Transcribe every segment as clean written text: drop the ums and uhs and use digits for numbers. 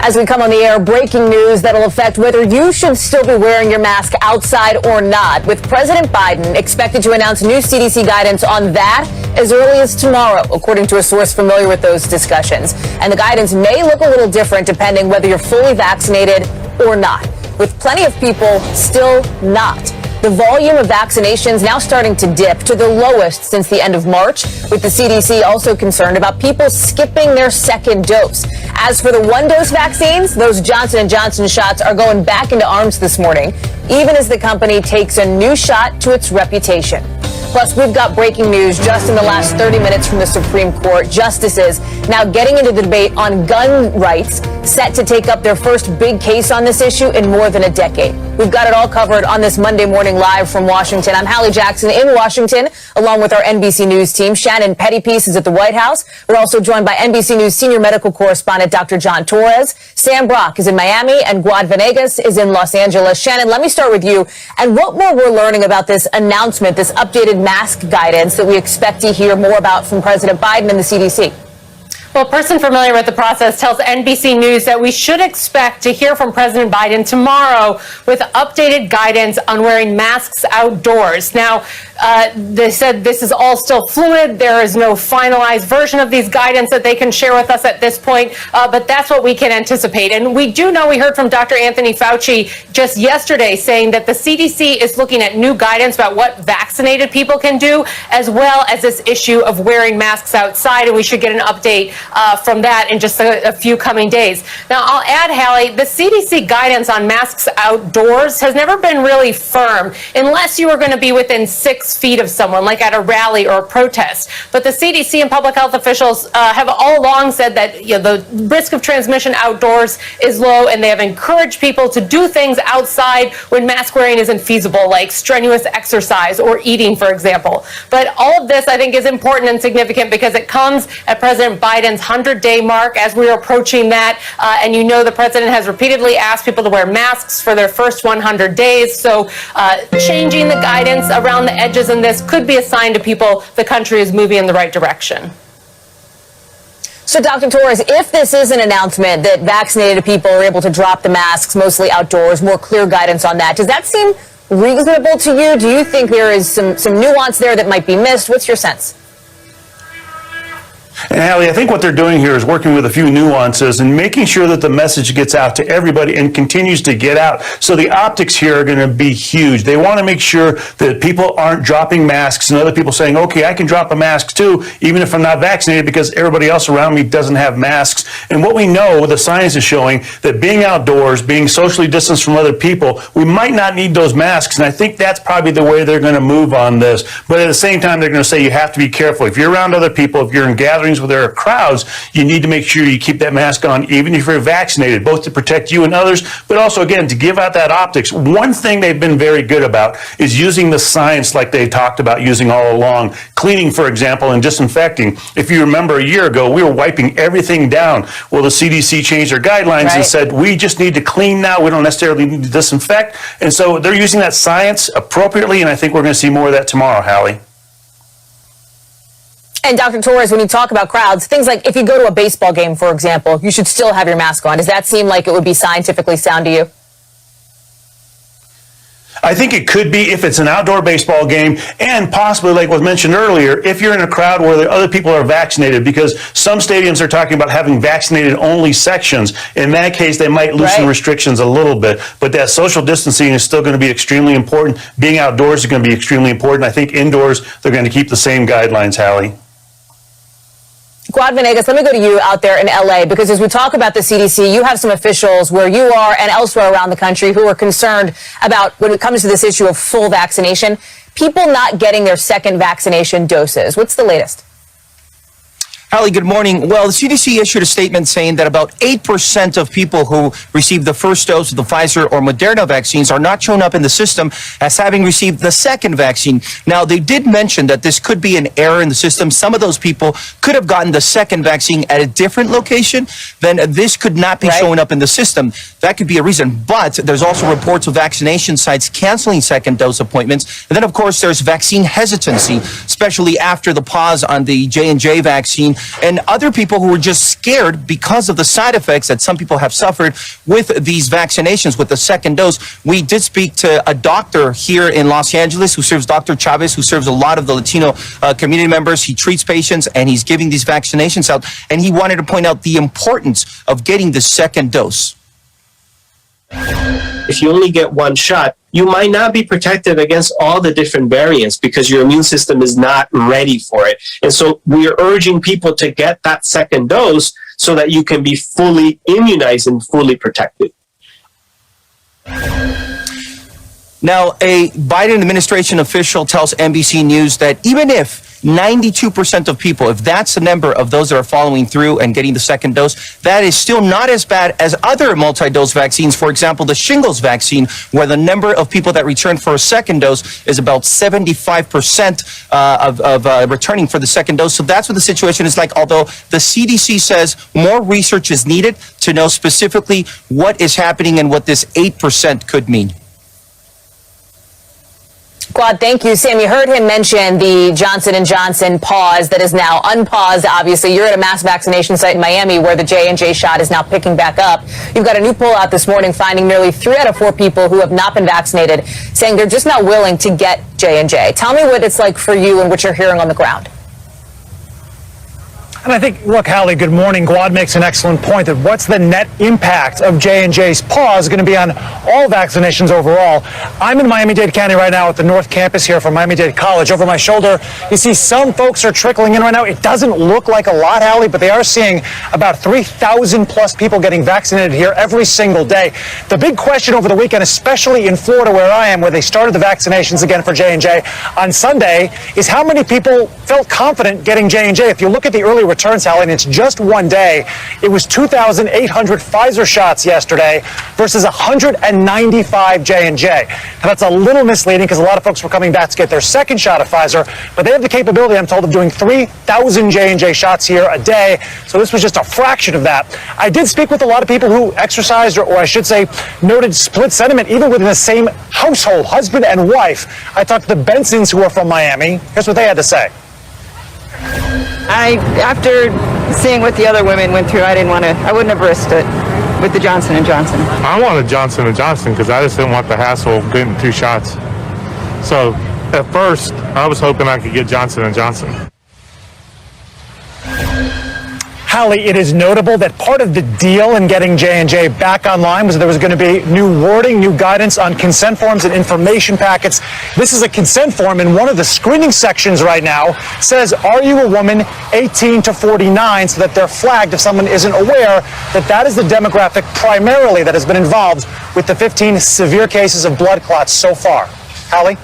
As we come on the air, breaking news that'll affect whether you should still be wearing your mask outside or not, with President Biden expected to announce new CDC guidance on that as early as tomorrow, according to a source familiar with those discussions. And the guidance may look a little different depending whether you're fully vaccinated or not, with plenty of people still not. The volume of vaccinations now starting to dip to the lowest since the end of March, with the CDC also concerned about people skipping their second dose. As for the one-dose vaccines, those Johnson & Johnson shots are going back into arms this morning, even as the company takes a new shot to its reputation. Plus, we've got breaking news just in the last 30 minutes from the Supreme Court. Justices now getting into the debate on gun rights, set to take up their first big case on this issue in more than a decade. We've got it all covered on this Monday morning live from Washington. I'm Hallie Jackson in Washington, along with our NBC News team. Shannon Pettypiece is at the White House. We're also joined by NBC News senior medical correspondent Dr. John Torres. Sam Brock is in Miami, and Guad Venegas is in Los Angeles. Shannon, let me start with you. And what more we're learning about this announcement, this updated mask guidance that we expect to hear more about from President Biden and the CDC? Well, a person familiar with the process tells NBC News that we should expect to hear from President Biden tomorrow with updated guidance on wearing masks outdoors. Now, they said this is all still fluid. There is no finalized version of these guidance that they can share with us at this point, but that's what we can anticipate. And we do know, we heard from Dr. Anthony Fauci just yesterday saying that the CDC is looking at new guidance about what vaccinated people can do, as well as this issue of wearing masks outside, and we should get an update from that in just a few coming days. Now, I'll add, Hallie, the CDC guidance on masks outdoors has never been really firm, unless you are going to be within 6 feet of someone, like at a rally or a protest. But the CDC and public health officials have all along said that the risk of transmission outdoors is low, and they have encouraged people to do things outside when mask wearing isn't feasible, like strenuous exercise or eating, for example. But all of this, I think, is important and significant because it comes at President Biden's 100-day mark as we're approaching that. And the president has repeatedly asked people to wear masks for their first 100 days. So changing the guidance around the edges in this could be a sign to people the country is moving in the right direction. So, Dr. Torres, if this is an announcement that vaccinated people are able to drop the masks mostly outdoors, more clear guidance on that, does that seem reasonable to you? Do you think there is some nuance there that might be missed? What's your sense? And Hallie, I think what they're doing here is working with a few nuances and making sure that the message gets out to everybody and continues to get out. So the optics here are going to be huge. They want to make sure that people aren't dropping masks and other people saying, okay, I can drop a mask too, even if I'm not vaccinated, because everybody else around me doesn't have masks. And what we know, the science is showing that being outdoors, being socially distanced from other people, we might not need those masks. And I think that's probably the way they're going to move on this. But at the same time, they're going to say you have to be careful. If you're around other people, if you're in gatherings where there are crowds, you need to make sure you keep that mask on, even if you're vaccinated, both to protect you and others, but also, again, to give out that optics. One thing they've been very good about is using the science like they talked about using all along. Cleaning, for example, and disinfecting. If you remember a year ago, we were wiping everything down. Well, the CDC changed their guidelines and said, we just need to clean now. We don't necessarily need to disinfect. And so they're using that science appropriately, and I think we're going to see more of that tomorrow, Hallie. And Dr. Torres, when you talk about crowds, things like if you go to a baseball game, for example, you should still have your mask on. Does that seem like it would be scientifically sound to you? I think it could be if it's an outdoor baseball game, and possibly, like was mentioned earlier, if you're in a crowd where the other people are vaccinated, because some stadiums are talking about having vaccinated only sections. In that case, they might loosen restrictions a little bit, but that social distancing is still going to be extremely important. Being outdoors is going to be extremely important. I think indoors, they're going to keep the same guidelines, Hallie. Guad Venegas, let me go to you out there in L.A., because as we talk about the CDC, you have some officials where you are and elsewhere around the country who are concerned about, when it comes to this issue of full vaccination, people not getting their second vaccination doses. What's the latest? Hallie, good morning. Well, the CDC issued a statement saying that about 8% of people who received the first dose of the Pfizer or Moderna vaccines are not shown up in the system as having received the second vaccine. Now, they did mention that this could be an error in the system. Some of those people could have gotten the second vaccine at a different location. Then this could not be showing up in the system. That could be a reason. But there's also reports of vaccination sites canceling second dose appointments. And then, of course, there's vaccine hesitancy, especially after the pause on the J&J vaccine. and other people who were just scared because of the side effects that some people have suffered with these vaccinations, with the second dose. We did speak to a doctor here in Los Angeles who serves, Dr. Chavez, who serves a lot of the Latino community members. He treats patients and he's giving these vaccinations out, and he wanted to point out the importance of getting the second dose. If you only get one shot, you might not be protected against all the different variants because your immune system is not ready for it. And so we are urging people to get that second dose so that you can be fully immunized and fully protected. Now, a Biden administration official tells NBC News that even if 92% of people, if that's the number of those that are following through and getting the second dose, that is still not as bad as other multi-dose vaccines. For example, the shingles vaccine, where the number of people that return for a second dose is about 75% of returning for the second dose. So that's what the situation is like, although the CDC says more research is needed to know specifically what is happening and what this 8% could mean. Quad, thank you. Sam, you heard him mention the Johnson & Johnson pause that is now unpaused. Obviously, you're at a mass vaccination site in Miami where the J&J shot is now picking back up. You've got a new poll out this morning finding nearly 3 out of 4 people who have not been vaccinated saying they're just not willing to get J&J. Tell me what it's like for you and what you're hearing on the ground. And I think, look, Hallie, good morning. Guad makes an excellent point that what's the net impact of J&J's pause going to be on all vaccinations overall. I'm in Miami-Dade County right now at the North Campus here from Miami-Dade College. Over my shoulder, you see some folks are trickling in right now. It doesn't look like a lot, Hallie, but they are seeing about 3,000 plus people getting vaccinated here every single day. The big question over the weekend, especially in Florida where I am, where they started the vaccinations again for J&J on Sunday, is how many people felt confident getting J&J. If you look at the early returns, Hallie, and it's just one day, it was 2,800 Pfizer shots yesterday versus 195 J&J. Now, that's a little misleading because a lot of folks were coming back to get their second shot of Pfizer, but they have the capability, I'm told, of doing 3,000 J&J shots here a day, so this was just a fraction of that. I did speak with a lot of people who exercised, or I should say, noted split sentiment, even within the same household, husband and wife. I talked to the Bensons, who are from Miami. Here's what they had to say. After seeing what the other women went through, I wouldn't have risked it with the Johnson & Johnson. I wanted Johnson & Johnson because I just didn't want the hassle of getting 2 shots. So at first, I was hoping I could get Johnson & Johnson. Hallie, it is notable that part of the deal in getting J&J back online was there was going to be new wording, new guidance on consent forms and information packets. This is a consent form, and one of the screening sections right now says, are you a woman 18 to 49, so that they're flagged if someone isn't aware that that is the demographic primarily that has been involved with the 15 severe cases of blood clots so far. Hallie?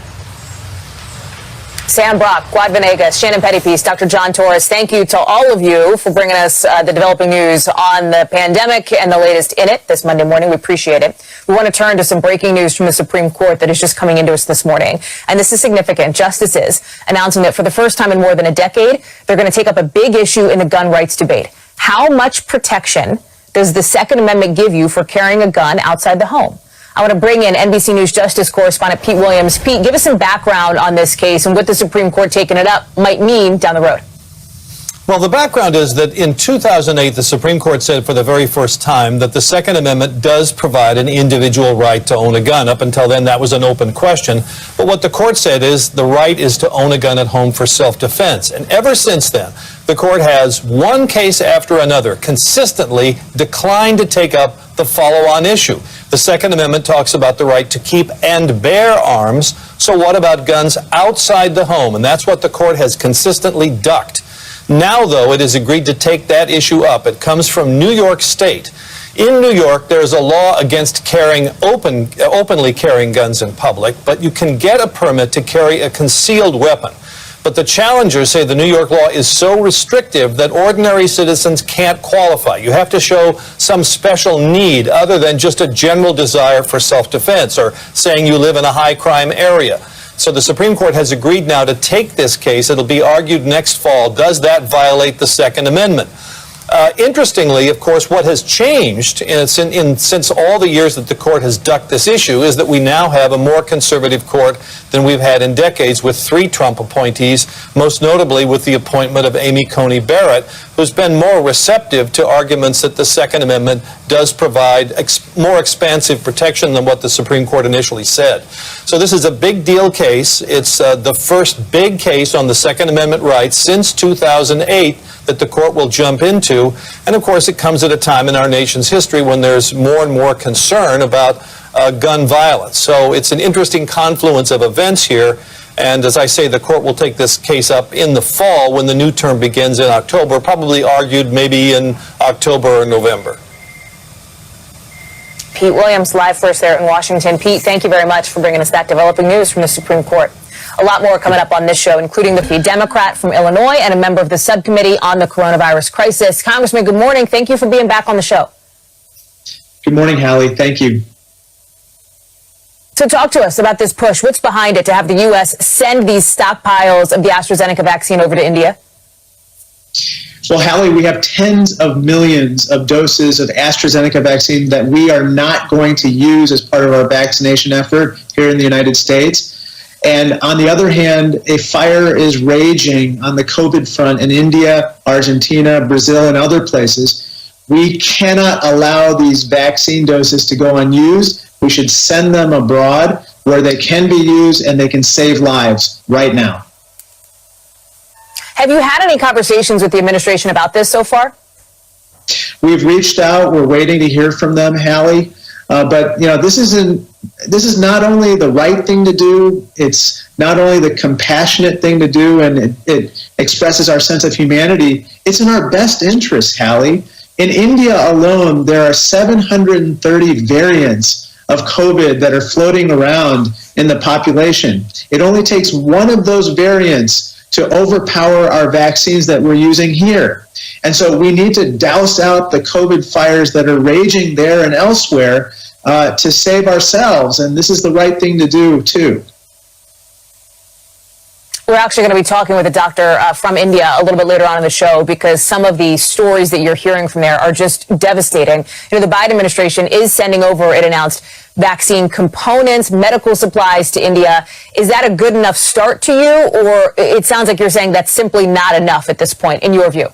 Sam Brock, Guad Venegas, Shannon Pettypiece, Dr. John Torres, thank you to all of you for bringing us the developing news on the pandemic and the latest in it this Monday morning. We appreciate it. We want to turn to some breaking news from the Supreme Court that is just coming into us this morning. And this is significant. Justices announcing that for the first time in more than a decade, they're going to take up a big issue in the gun rights debate. How much protection does the Second Amendment give you for carrying a gun outside the home? I want to bring in NBC News Justice correspondent Pete Williams. Pete, give us some background on this case and what the Supreme Court taking it up might mean down the road. Well, the background is that in 2008, the Supreme Court said for the very first time that the Second Amendment does provide an individual right to own a gun. Up until then, that was an open question. But what the court said is the right is to own a gun at home for self-defense. And ever since then, the court has, one case after another, consistently declined to take up the follow-on issue. The Second Amendment talks about the right to keep and bear arms. So what about guns outside the home? And that's what the court has consistently ducked. Now, though, it has agreed to take that issue up. It comes from New York State. In New York, there's a law against openly carrying guns in public, but you can get a permit to carry a concealed weapon. But the challengers say the New York law is so restrictive that ordinary citizens can't qualify. You have to show some special need other than just a general desire for self-defense or saying you live in a high-crime area. So the Supreme Court has agreed now to take this case. It'll be argued next fall. Does that violate the Second Amendment? Interestingly, of course, what has changed since all the years that the court has ducked this issue is that we now have a more conservative court than we've had in decades with 3 Trump appointees, most notably with the appointment of Amy Coney Barrett, who's been more receptive to arguments that the Second Amendment does provide more expansive protection than what the Supreme Court initially said. So this is a big deal case. It's the first big case on the Second Amendment rights since 2008 that the court will jump into. And of course, it comes at a time in our nation's history when there's more and more concern about gun violence. So it's an interesting confluence of events here. And as I say, the court will take this case up in the fall when the new term begins in October, probably argued maybe in October or November. Pete Williams, live for us there in Washington. Pete, thank you very much for bringing us that developing news from the Supreme Court. A lot more coming up on this show, including with the Democrat from Illinois and a member of the subcommittee on the coronavirus crisis. Congressman, good morning. Thank you for being back on the show. Good morning, Hallie. Thank you. So talk to us about this push. What's behind it to have the U.S. send these stockpiles of the AstraZeneca vaccine over to India? Well, Hallie, we have tens of millions of doses of AstraZeneca vaccine that we are not going to use as part of our vaccination effort here in the United States. And on the other hand, a fire is raging on the COVID front in India, Argentina, Brazil, and other places. We cannot allow these vaccine doses to go unused. We should send them abroad where they can be used and they can save lives right now. Have you had any conversations with the administration about this so far? We've reached out. We're waiting to hear from them, Hallie. But you know, this is not only the right thing to do. It's not only the compassionate thing to do, and it expresses our sense of humanity. It's in our best interest, Hallie. In India alone, there are 730 variants of COVID that are floating around in the population. It only takes one of those variants to overpower our vaccines that we're using here. And so we need to douse out the COVID fires that are raging there and elsewhere to save ourselves. And this is the right thing to do, too. We're actually going to be talking with a doctor from India a little bit later on in the show because some of the stories that you're hearing from there are just devastating. You know, the Biden administration is sending over, it announced, vaccine components, medical supplies to India. Is that a good enough start to you, or it sounds like you're saying that's simply not enough at this point, in your view?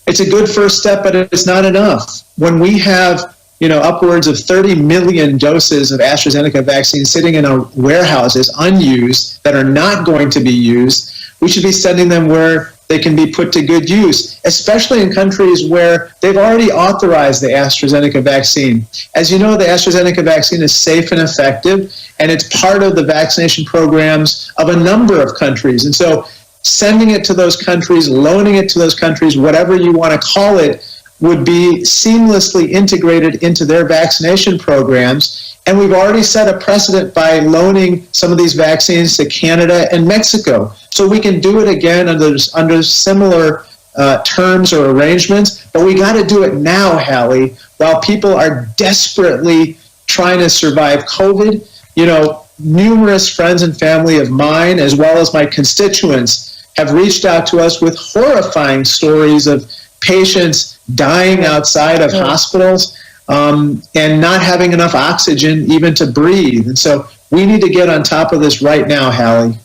It's a good first step, but it's not enough. When we have upwards of 30 million doses of AstraZeneca vaccine sitting in our warehouses unused that are not going to be used, we should be sending them where they can be put to good use, especially in countries where they've already authorized the AstraZeneca vaccine. As you know, the AstraZeneca vaccine is safe and effective, and it's part of the vaccination programs of a number of countries. And so sending it to those countries, loaning it to those countries, whatever you want to call it, would be seamlessly integrated into their vaccination programs. And we've already set a precedent by loaning some of these vaccines to Canada and Mexico. So we can do it again under similar terms or arrangements, but we got to do it now, Hallie, while people are desperately trying to survive COVID. You know, numerous friends and family of mine, as well as my constituents, have reached out to us with horrifying stories of patients dying outside of hospitals and not having enough oxygen even to breathe. And so we need to get on top of this right now, Hallie.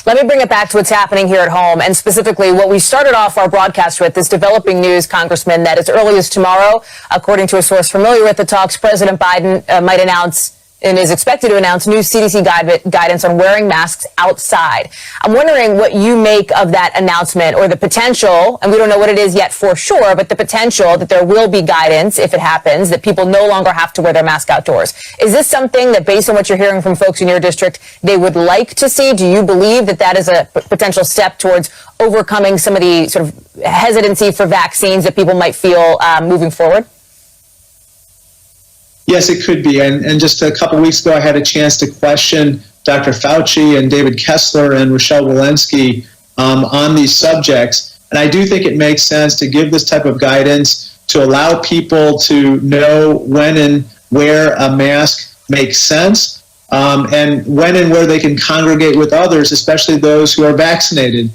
Let me bring it back to what's happening here at home, and specifically what we started off our broadcast with, this developing news, Congressman, that as early as tomorrow, according to a source familiar with the talks, President Biden might announce and is expected to announce new CDC guidance on wearing masks outside. I'm wondering what you make of that announcement, or the potential, and we don't know what it is yet for sure, but the potential that there will be guidance, if it happens, that people no longer have to wear their mask outdoors. Is this something that, based on what you're hearing from folks in your district, they would like to see? Do you believe that that is a potential step towards overcoming some of the sort of hesitancy for vaccines that people might feel moving forward? Yes, it could be. And just a couple weeks ago, I had a chance to question Dr. Fauci and David Kessler and Rochelle Walensky on these subjects. And I do think it makes sense to give this type of guidance to allow people to know when and where a mask makes sense, and when and where they can congregate with others, especially those who are vaccinated.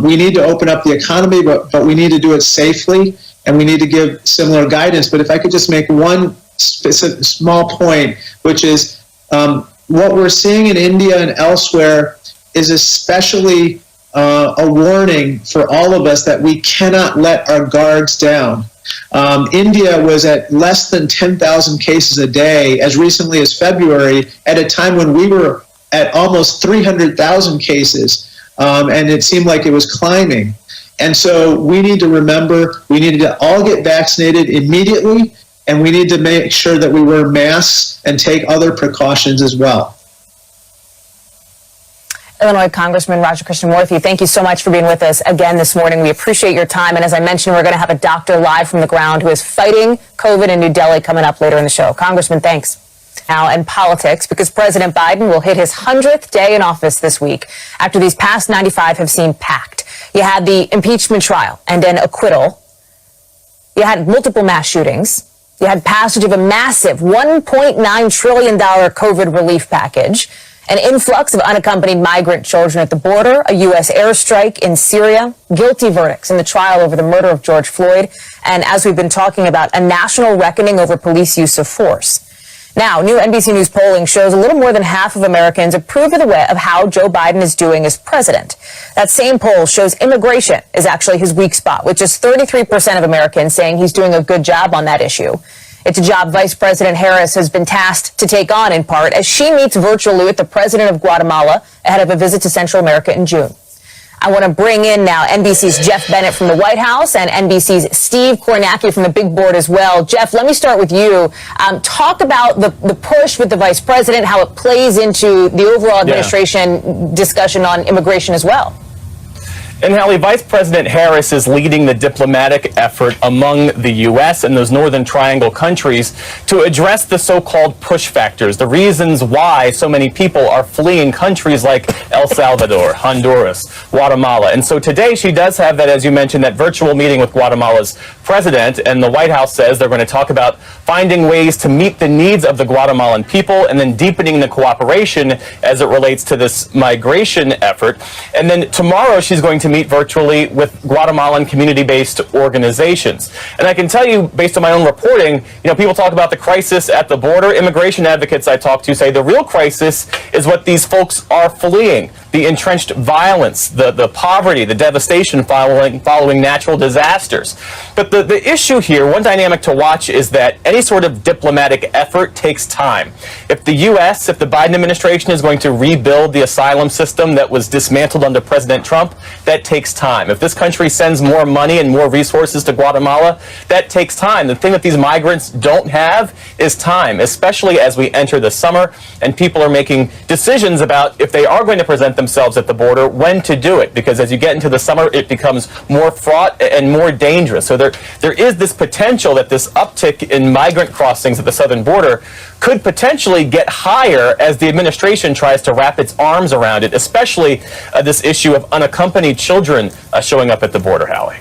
We need to open up the economy, but we need to do it safely, and we need to give similar guidance. But if I could just make one specific small point, which is what we're seeing in India and elsewhere is especially a warning for all of us that we cannot let our guards down. India was at less than 10,000 cases a day as recently as February, at a time when we were at almost 300,000 cases, and it seemed like it was climbing. And so we need to remember, we need to all get vaccinated immediately, and we need to make sure that we wear masks and take other precautions as well. Illinois Congressman Raja Krishnamurthy, thank you so much for being with us again this morning. We appreciate your time. And as I mentioned, we're going to have a doctor live from the ground who is fighting COVID in New Delhi coming up later in the show. Congressman, thanks. Now, in politics, because President Biden will hit his 100th day in office this week after these past 95 have seemed packed. You had the impeachment trial and an acquittal. You had multiple mass shootings. You had passage of a massive $1.9 trillion COVID relief package, an influx of unaccompanied migrant children at the border, a U.S. airstrike in Syria, guilty verdicts in the trial over the murder of George Floyd, and as we've been talking about, a national reckoning over police use of force. Now, new NBC News polling shows a little more than half of Americans approve of the way of how Joe Biden is doing as president. That same poll shows immigration is actually his weak spot, with just 33% of Americans saying he's doing a good job on that issue. It's a job Vice President Harris has been tasked to take on, in part, as she meets virtually with the president of Guatemala ahead of a visit to Central America in June. I want to bring in now NBC's Jeff Bennett from the White House and NBC's Steve Kornacki from the big board as well. Jeff, let me start with you. Talk about the push with the vice president, how it plays into the overall administration discussion on immigration as well. And Hallie, Vice President Harris is leading the diplomatic effort among the U.S. and those Northern Triangle countries to address the so-called push factors, the reasons why so many people are fleeing countries like El Salvador, Honduras, Guatemala. And so today she does have that, as you mentioned, that virtual meeting with Guatemala's president, and the White House says they're going to talk about finding ways to meet the needs of the Guatemalan people and then deepening the cooperation as it relates to this migration effort. And then tomorrow she's going to meet virtually with Guatemalan community-based organizations. And I can tell you, based on my own reporting, people talk about the crisis at the border. Immigration advocates I talk to say the real crisis is what these folks are fleeing: the entrenched violence, the poverty, the devastation following natural disasters. But the issue here, one dynamic to watch, is that any sort of diplomatic effort takes time. If the U.S., if the Biden administration is going to rebuild the asylum system that was dismantled under President Trump, that takes time. If this country sends more money and more resources to Guatemala, that takes time. The thing that these migrants don't have is time, especially as we enter the summer and people are making decisions about if they are going to present themselves at the border, when to do it. Because as you get into the summer, it becomes more fraught and more dangerous. So there is this potential that this uptick in migrant crossings at the southern border could potentially get higher as the administration tries to wrap its arms around it, especially this issue of unaccompanied children showing up at the border, Hallie.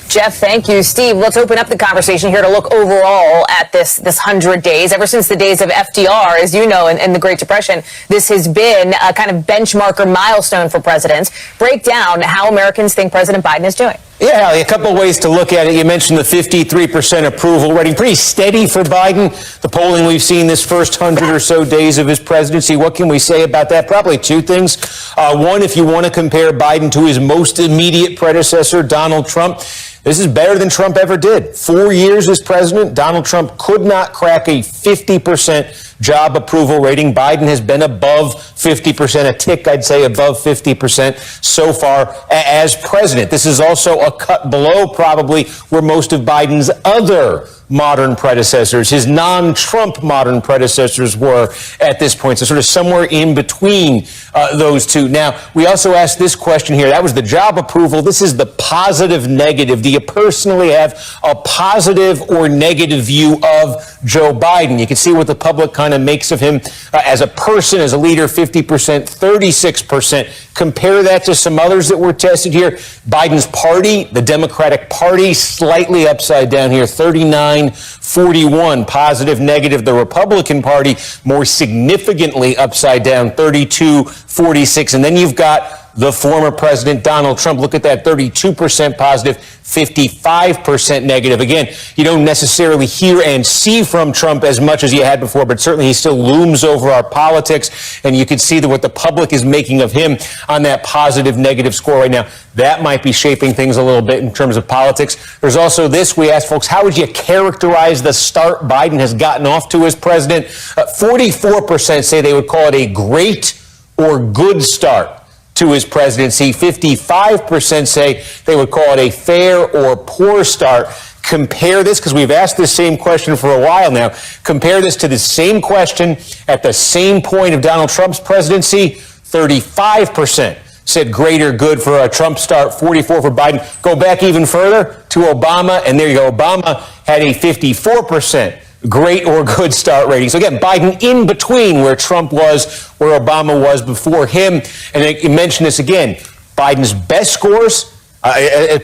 Jeff, thank you. Steve, let's open up the conversation here to look overall at this 100 days. Ever since the days of FDR, as you know, and the Great Depression, this has been a kind of benchmark or milestone for presidents. Break down how Americans think President Biden is doing. Yeah, Hallie, a couple of ways to look at it. You mentioned the 53% approval rating, pretty steady for Biden. The polling we've seen this first 100 or so days of his presidency, what can we say about that? Probably two things. One, if you want to compare Biden to his most immediate predecessor, Donald Trump, this is better than Trump ever did. 4 years as president, Donald Trump could not crack a 50% job approval rating. Biden has been above 50%, a tick, I'd say, above 50% so far as president. This is also a cut below probably where most of Biden's other modern predecessors, his non-Trump modern predecessors, were at this point. So sort of somewhere in between those two. Now, we also asked this question here. That was the job approval. This is the positive negative. Do you personally have a positive or negative view of Joe Biden? You can see what the public kind of makes of him as a person, as a leader, 50%, 36%. Compare that to some others that were tested here. Biden's party, the Democratic Party, slightly upside down here, 39-41, positive, negative. The Republican Party, more significantly upside down, 32-46. And then you've got the former President Donald Trump. Look at that, 32% positive, 55% negative. Again, you don't necessarily hear and see from Trump as much as you had before, but certainly he still looms over our politics, and you can see that what the public is making of him on that positive negative score right now. That might be shaping things a little bit in terms of politics. There's also this. We asked folks, how would you characterize the start Biden has gotten off to as president? 44% say they would call it a great or good start to his presidency. 55% say they would call it a fair or poor start. Compare this, because we've asked this same question for a while now. Compare this to the same question at the same point of Donald Trump's presidency. 35% said great or good for a Trump start, 44 for Biden. Go back even further to Obama, and there you go. Obama had a 54% great or good start rating. So again, Biden in between where Trump was, where Obama was before him. And you mentioned this again, Biden's best scores,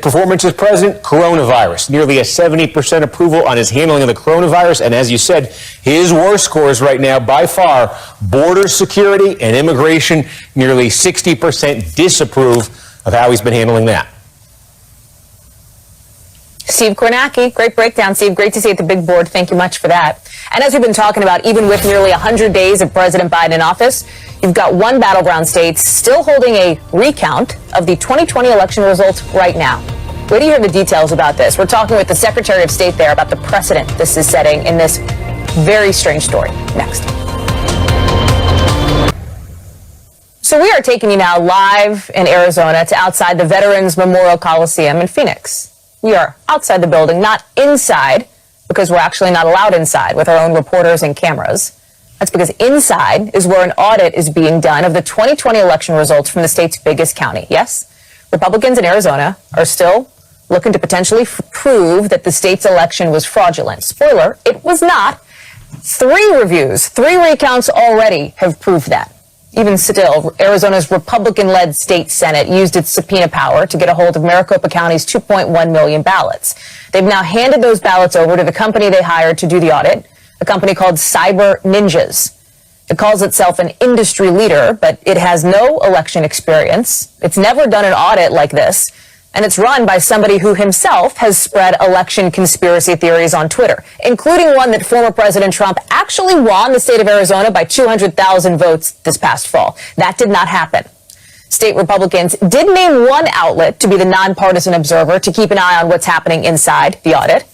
performance as president, coronavirus. Nearly a 70% approval on his handling of the coronavirus. And as you said, his worst scores right now, by far, border security and immigration, nearly 60% disapprove of how he's been handling that. Steve Kornacki, great breakdown, Steve. Great to see you at the big board. Thank you much for that. And as we've been talking about, even with nearly 100 days of President Biden in office, you've got one battleground state still holding a recount of the 2020 election results right now. Wait to hear the details about this. We're talking with the Secretary of State there about the precedent this is setting in this very strange story. Next. So we are taking you now live in Arizona to outside the Veterans Memorial Coliseum in Phoenix. We are outside the building, not inside, because we're actually not allowed inside with our own reporters and cameras. That's because inside is where an audit is being done of the 2020 election results from the state's biggest county. Yes, Republicans in Arizona are still looking to potentially prove that the state's election was fraudulent. Spoiler, it was not. 3 reviews, 3 recounts already have proved that. Even still, Arizona's Republican-led state Senate used its subpoena power to get a hold of Maricopa County's 2.1 million ballots. They've now handed those ballots over to the company they hired to do the audit, a company called Cyber Ninjas. It calls itself an industry leader, but it has no election experience. It's never done an audit like this, and it's run by somebody who himself has spread election conspiracy theories on Twitter, including one that former President Trump actually won the state of Arizona by 200,000 votes this past fall. That did not happen. State Republicans did name one outlet to be the nonpartisan observer to keep an eye on what's happening inside the audit.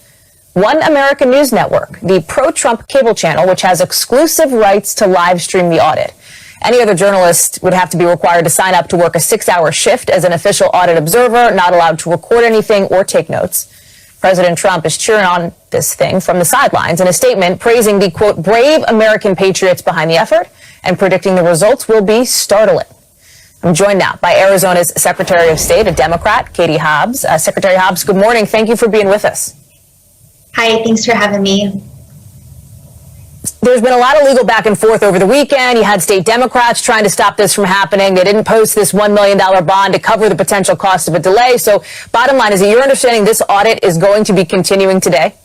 One American News Network, the pro-Trump cable channel, which has exclusive rights to live stream the audit. Any other journalist would have to be required to sign up to work a 6-hour shift as an official audit observer, not allowed to record anything or take notes. President Trump is cheering on this thing from the sidelines in a statement praising the, quote, brave American patriots behind the effort and predicting the results will be startling. I'm joined now by Arizona's Secretary of State, a Democrat, Katie Hobbs. Secretary Hobbs, good morning. Thank you for being with us. Hi, thanks for having me. There's been a lot of legal back and forth over the weekend. You had state Democrats trying to stop this from happening. They didn't post this $1 million bond to cover the potential cost of a delay. So bottom line is that your understanding this audit is going to be continuing today?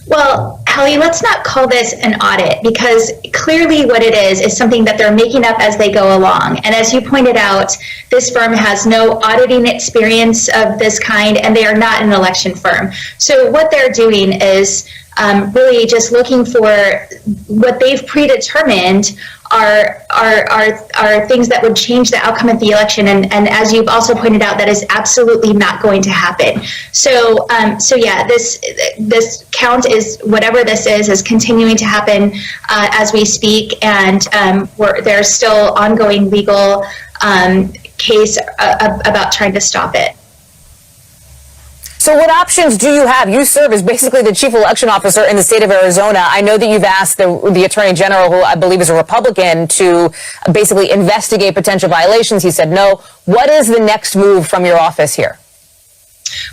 Well, Hallie, let's not call this an audit, because clearly what it is something that they're making up as they go along. And as you pointed out, this firm has no auditing experience of this kind, and they are not an election firm. So what they're doing is really just looking for what they've predetermined are things that would change the outcome of the election, and as you've also pointed out, that is absolutely not going to happen. So yeah, this count is whatever this is continuing to happen as we speak, and there's still ongoing legal case about trying to stop it. So what options do you have? You serve as basically the chief election officer in the state of Arizona. I know that you've asked the attorney general, who I believe is a Republican, to basically investigate potential violations. He said no. What is the next move from your office here?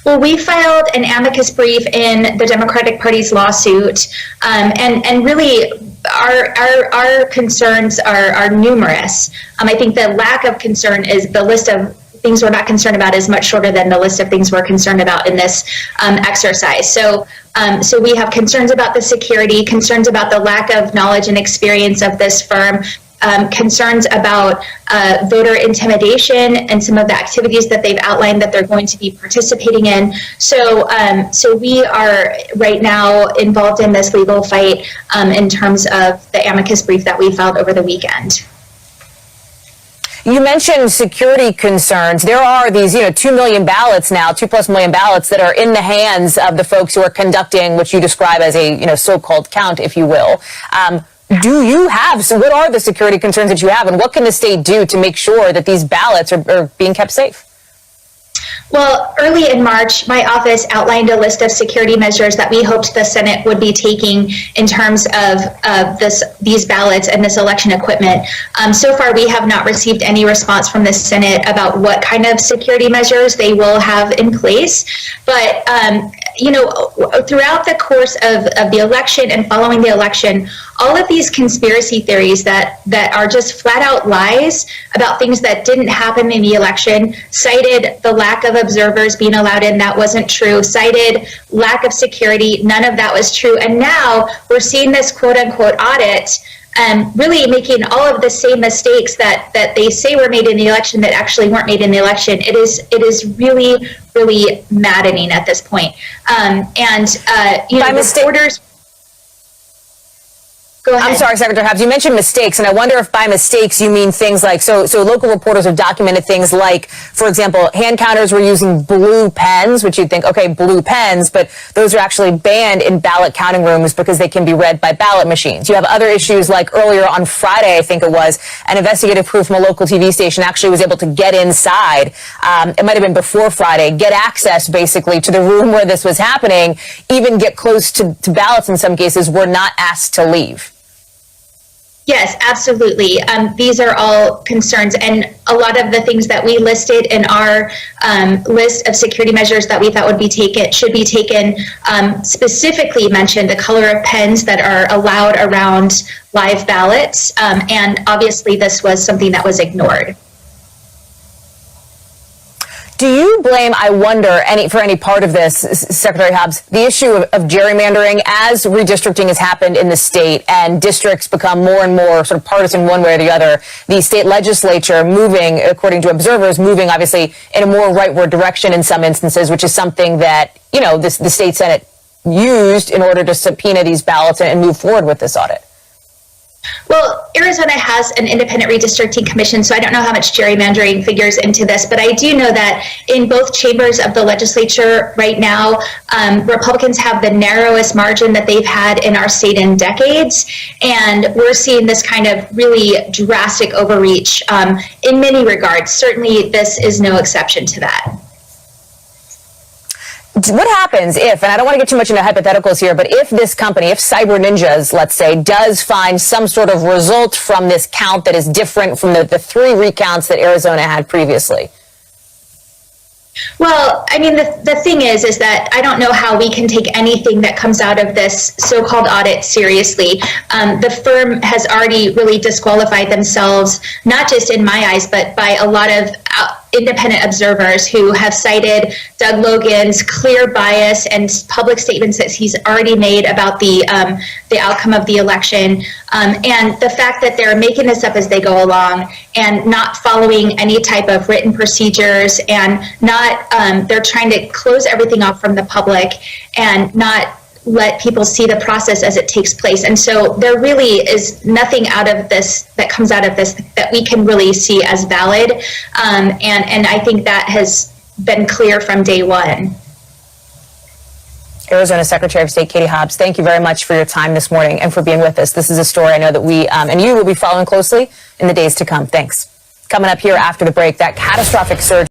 Well, we filed an amicus brief in the Democratic Party's lawsuit, and really our concerns are numerous. I think the lack of concern is the list of things we're not concerned about is much shorter than the list of things we're concerned about in this exercise. So we have concerns about the security, concerns about the lack of knowledge and experience of this firm, concerns about voter intimidation and some of the activities that they've outlined that they're going to be participating in. So we are right now involved in this legal fight in terms of the amicus brief that we filed over the weekend. You mentioned security concerns. There are these, 2 million ballots now, 2+ million ballots that are in the hands of the folks who are conducting what you describe as a, so-called count, if you will. What are the security concerns that you have, and what can the state do to make sure that these ballots are being kept safe? Well, early in March, my office outlined a list of security measures that we hoped the Senate would be taking in terms of these ballots and this election equipment. So far, we have not received any response from the Senate about what kind of security measures they will have in place. But throughout the course of the election and following the election, all of these conspiracy theories that are just flat out lies about things that didn't happen in the election, cited the lack of observers being allowed in, that wasn't true, cited lack of security, none of that was true. And now we're seeing this quote unquote audit really making all of the same mistakes that they say were made in the election that actually weren't made in the election. It is really, really maddening at this point. Reporters. Go ahead. I'm sorry, Secretary Hobbs, you mentioned mistakes, and I wonder if by mistakes you mean things like, so local reporters have documented things like, for example, hand counters were using blue pens, which you'd think, okay, blue pens, but those are actually banned in ballot counting rooms because they can be read by ballot machines. You have other issues like earlier on Friday, I think it was, an investigative crew from a local TV station actually was able to get inside, it might have been before Friday, get access basically to the room where this was happening, even get close to ballots in some cases, were not asked to leave. Yes, absolutely. These are all concerns, and a lot of the things that we listed in our list of security measures that we thought should be taken specifically mentioned the color of pens that are allowed around live ballots, and obviously this was something that was ignored. Do you blame, I wonder, for any part of this, Secretary Hobbs, the issue of gerrymandering as redistricting has happened in the state and districts become more and more sort of partisan one way or the other, the state legislature moving, according to observers, moving obviously in a more rightward direction in some instances, which is something that, the state Senate used in order to subpoena these ballots and move forward with this audit? Well, Arizona has an independent redistricting commission, so I don't know how much gerrymandering figures into this, but I do know that in both chambers of the legislature right now, Republicans have the narrowest margin that they've had in our state in decades, and we're seeing this kind of really drastic overreach in many regards. Certainly, this is no exception to that. What happens if, and I don't want to get too much into hypotheticals here, but if this company, if Cyber Ninjas, let's say, does find some sort of result from this count that is different from the 3 recounts that Arizona had previously? Well, I mean, the thing is that I don't know how we can take anything that comes out of this so-called audit seriously. The firm has already really disqualified themselves, not just in my eyes, but by a lot of independent observers who have cited Doug Logan's clear bias and public statements that he's already made about the outcome of the election, and the fact that they're making this up as they go along and not following any type of written procedures, and not they're trying to close everything off from the public and not let people see the process as it takes place. And so there really is nothing out of this that comes out of this that we can really see as valid. And I think that has been clear from day one. Arizona Secretary of State Katie Hobbs, thank you very much for your time this morning and for being with us. This is a story I know that we and you will be following closely in the days to come. Thanks. Coming up here after the break, that catastrophic surge